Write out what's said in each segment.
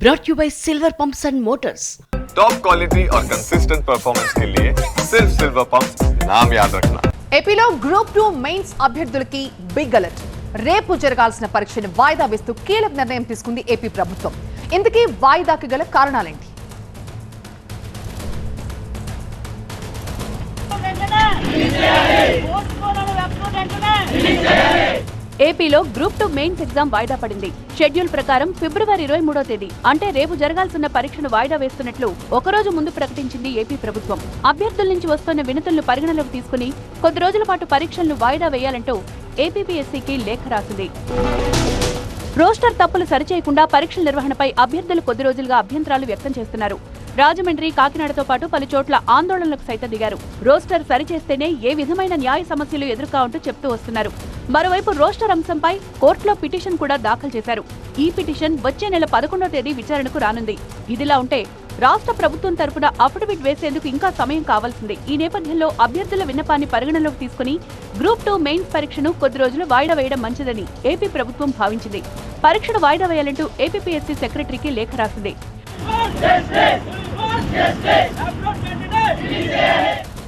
brought you by Silver Pumps and Motors. Top quality और consistent performance के लिए सिर्फ सिल्वर पंप्स नाम याद रखना. ఏపీలో గ్రూప్ 2 మెయిన్స్ అభ్యర్థులకి బిగ్ అలర్ట్. రేపు జరగాల్సిన పరీక్షను వాయిదా వేస్తూ కీలక నిర్ణయం తీసుకుంది ఏపీ ప్రభుత్వం. ఇందుకే వాయిదాకి గల కారణాలేంటి? ఏపీలో గ్రూప్ 2 మెయిన్స్ ఎగ్జామ్ వాయిదా పడింది. షెడ్యూల్ ప్రకారం ఫిబ్రవరి 23వ తేదీ అంటే రేపు జరగాల్సిన పరీక్షను వాయిదా వేస్తున్నట్లు ఒకరోజు ముందు ప్రకటించింది ఏపీ ప్రభుత్వం. అభ్యర్థుల నుంచి వస్తున్న వినతులను పరిగణలోకి తీసుకుని కొద్ది రోజుల పాటు పరీక్షలను వాయిదా వేయాలంటూ ఏపీపీఎస్సీకి లేఖ రాసింది. రోస్టర్ తప్పులు సరిచేయకుండా పరీక్షల నిర్వహణపై అభ్యర్థులు కొద్ది రోజులుగా అభ్యంతరాలు వ్యక్తం చేస్తున్నారు. రాజమండ్రి, కాకినాడతో పాటు పలు చోట్ల ఆందోళనలకు సైతం దిగారు. రోస్టర్ సరిచేస్తేనే ఏ విధమైన న్యాయ సమస్యలు ఎదుర్కొంటూ చెప్తూ వస్తున్నారు. మరోవైపు రోస్టర్ అంశంపై కోర్టులో పిటిషన్ కూడా దాఖలు చేశారు. ఈ పిటిషన్ వచ్చే నెల 11వ తేదీ విచారణకు రానుంది. ఇదిలా ఉంటే రాష్ట్ర ప్రభుత్వం తరపున అఫిడవిట్ వేసేందుకు ఇంకా సమయం కావాల్సింది. ఈ నేపథ్యంలో అభ్యర్థుల విన్నపాన్ని పరిగణలోకి తీసుకుని గ్రూప్ 2 మెయిన్స్ పరీక్షను కొద్ది రోజులు వాయిదా వేయడం మంచిదని ఏపీ ప్రభుత్వం భావించింది. పరీక్షను వాయిదా వేయాలంటూ ఏపీపీఎస్సీ సెక్రటరీకి లేఖ రాసింది.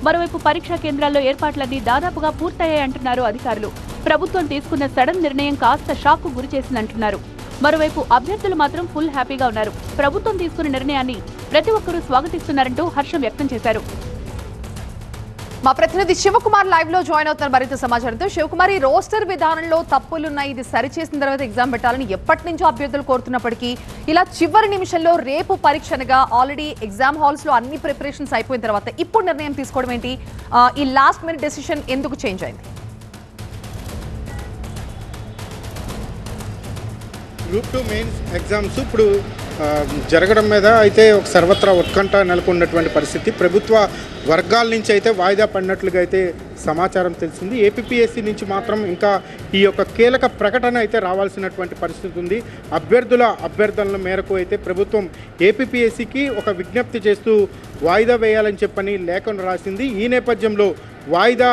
మరోవైపు పరీక్షా కేంద్రాల్లో ఏర్పాట్లన్నీ దాదాపుగా పూర్తయ్యాయంటున్నారు అధికారులు. ప్రభుత్వం తీసుకున్న సడన్ నిర్ణయం కాస్త షాక్ కు గురిచేసిందంటున్నారు. మరోవైపు అభ్యర్థులు మాత్రం ఫుల్ హ్యాపీగా ఉన్నారు. ప్రభుత్వం తీసుకున్న నిర్ణయాన్ని ప్రతి ఒక్కరూ స్వాగతిస్తున్నారంటూ హర్షం వ్యక్తం చేశారు. మా ప్రతినిధి శివకుమార్ లైవ్ లో జాయిన్ అవుతున్నారు మరింత సమాచారంతో. శివకుమార్, ఈ రోస్టర్ విధానంలో తప్పులున్నాయి, ఇది సరిచేసిన తర్వాత ఎగ్జామ్ పెట్టాలని ఎప్పటి నుంచో అభ్యర్థులు కోరుతున్నప్పటికీ ఇలా చివరి నిమిషంలో రేపు పరీక్షనగా ఆల్రెడీ ఎగ్జామ్ హాల్స్ లో అన్ని ప్రిపరేషన్స్ అయిపోయిన తర్వాత ఇప్పుడు నిర్ణయం తీసుకోవడం ఏంటి? ఈ లాస్ట్ మినిట్ డెసిషన్ ఎందుకు చేంజ్ అయింది? గ్రూప్ 2 మెయిన్స్ ఎగ్జామ్స్ ఇప్పుడు జరగడం మీద అయితే ఒక సర్వత్రా ఉత్కంఠ నెలకొన్నటువంటి పరిస్థితి. ప్రభుత్వ వర్గాల నుంచి అయితే వాయిదా పడినట్లుగా అయితే సమాచారం తెలిసింది. ఏపీపీఎస్సీ నుంచి మాత్రం ఇంకా ఈ యొక్క కీలక ప్రకటన అయితే రావాల్సినటువంటి పరిస్థితి ఉంది. అభ్యర్థనల మేరకు అయితే ప్రభుత్వం ఏపీపీఎస్సీకి ఒక విజ్ఞప్తి చేస్తూ వాయిదా వేయాలని చెప్పని లేఖను రాసింది. ఈ నేపథ్యంలో వాయిదా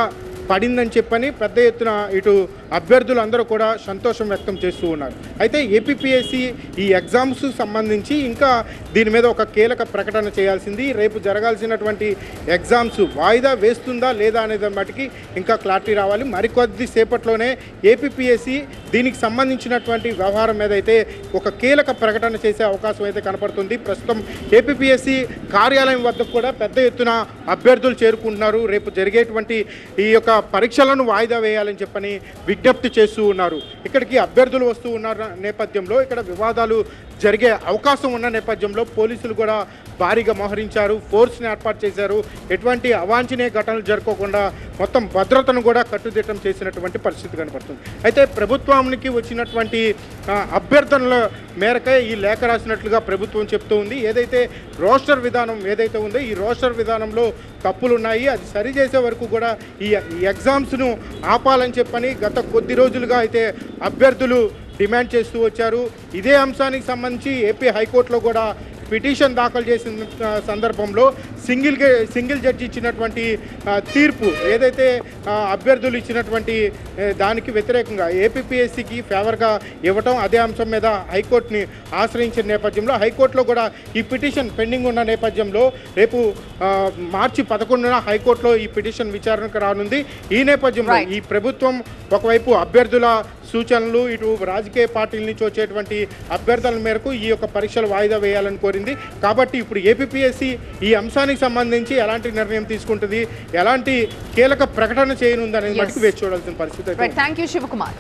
పడిందని చెప్పని పెద్ద ఎత్తున ఇటు అభ్యర్థులు అందరూ కూడా సంతోషం వ్యక్తం చేస్తూ ఉన్నారు. అయితే ఏపీపీఎస్సీ ఈ ఎగ్జామ్స్ సంబంధించి ఇంకా దీని మీద ఒక కీలక ప్రకటన చేయాల్సింది. రేపు జరగాల్సినటువంటి ఎగ్జామ్స్ వాయిదా వేస్తుందా లేదా అనే దాన్ని బట్టి ఇంకా క్లారిటీ రావాలి. మరికొద్ది సేపట్లోనే ఏపీపీఎస్సీ దీనికి సంబంధించినటువంటి వ్యవహారం మీద అయితే ఒక కీలక ప్రకటన చేసే అవకాశం అయితే కనపడుతుంది. ప్రస్తుతం ఏపీపీఎస్సీ కార్యాలయం వద్దకు కూడా పెద్ద ఎత్తున అభ్యర్థులు చేరుకుంటున్నారు. రేపు జరిగేటువంటి ఈ యొక్క పరీక్షలను వాయిదా వేయాలని చెప్పని విజ్ఞప్తి చేస్తూ ఉన్నారు. ఇక్కడికి అభ్యర్థులు వస్తూ ఉన్న నేపథ్యంలో ఇక్కడ వివాదాలు జరిగే అవకాశం ఉన్న నేపథ్యంలో పోలీసులు కూడా భారీగా మోహరించారు, ఫోర్స్ని ఏర్పాటు చేశారు. ఎటువంటి అవాంఛనీయ ఘటనలు జరగకుండా మొత్తం భద్రతను కూడా కట్టుదిట్టం చేసినటువంటి పరిస్థితి కనపడుతుంది. అయితే ప్రభుత్వానికి వచ్చినటువంటి అభ్యర్థనల మేరకే ఈ లేఖ రాసినట్లుగా ప్రభుత్వం చెప్తూ ఉంది. ఏదైతే రోస్టర్ విధానం ఏదైతే ఉందో ఈ రోస్టర్ విధానంలో తప్పులు ఉన్నాయి, అది సరిచేసే వరకు కూడా ఈ ఎగ్జామ్స్ను ఆపాలని చెప్పని గత కొద్ది రోజులుగా అయితే అభ్యర్థులు డిమాండ్ చేస్తూ వచ్చారు. ఇదే అంశానికి సంబంధించి ఏపీ హైకోర్టులో కూడా పిటిషన్ దాఖలు చేసిన సందర్భంలో సింగిల్ జడ్జి ఇచ్చినటువంటి తీర్పు ఏదైతే అభ్యర్థులు ఇచ్చినటువంటి దానికి వ్యతిరేకంగా ఏపీపీఎస్సీకి ఫేవర్గా ఇవ్వటం, అదే అంశం మీద హైకోర్టుని ఆశ్రయించిన నేపథ్యంలో హైకోర్టులో కూడా ఈ పిటిషన్ పెండింగ్ ఉన్న నేపథ్యంలో రేపు మార్చి 11న హైకోర్టులో ఈ పిటిషన్ విచారణకు రానుంది. ఈ నేపథ్యంలో ఈ ప్రభుత్వం ఒకవైపు అభ్యర్థుల సూచనలు, ఇటు రాజకీయ పార్టీల నుంచి వచ్చేటువంటి అభ్యర్థనల మేరకు ఈ యొక్క పరీక్షలు వాయిదా వేయాలని కోరింది. కాబట్టి ఇప్పుడు ఏపీపీఎస్సీ ఈ అంశానికి సంబంధించి ఎలాంటి నిర్ణయం తీసుకుంటుంది, ఎలాంటి కీలక ప్రకటన చేయనుంది అనేది మటుకు వేచి చూడాల్సిన పరిస్థితి. Thank you Shivakumar.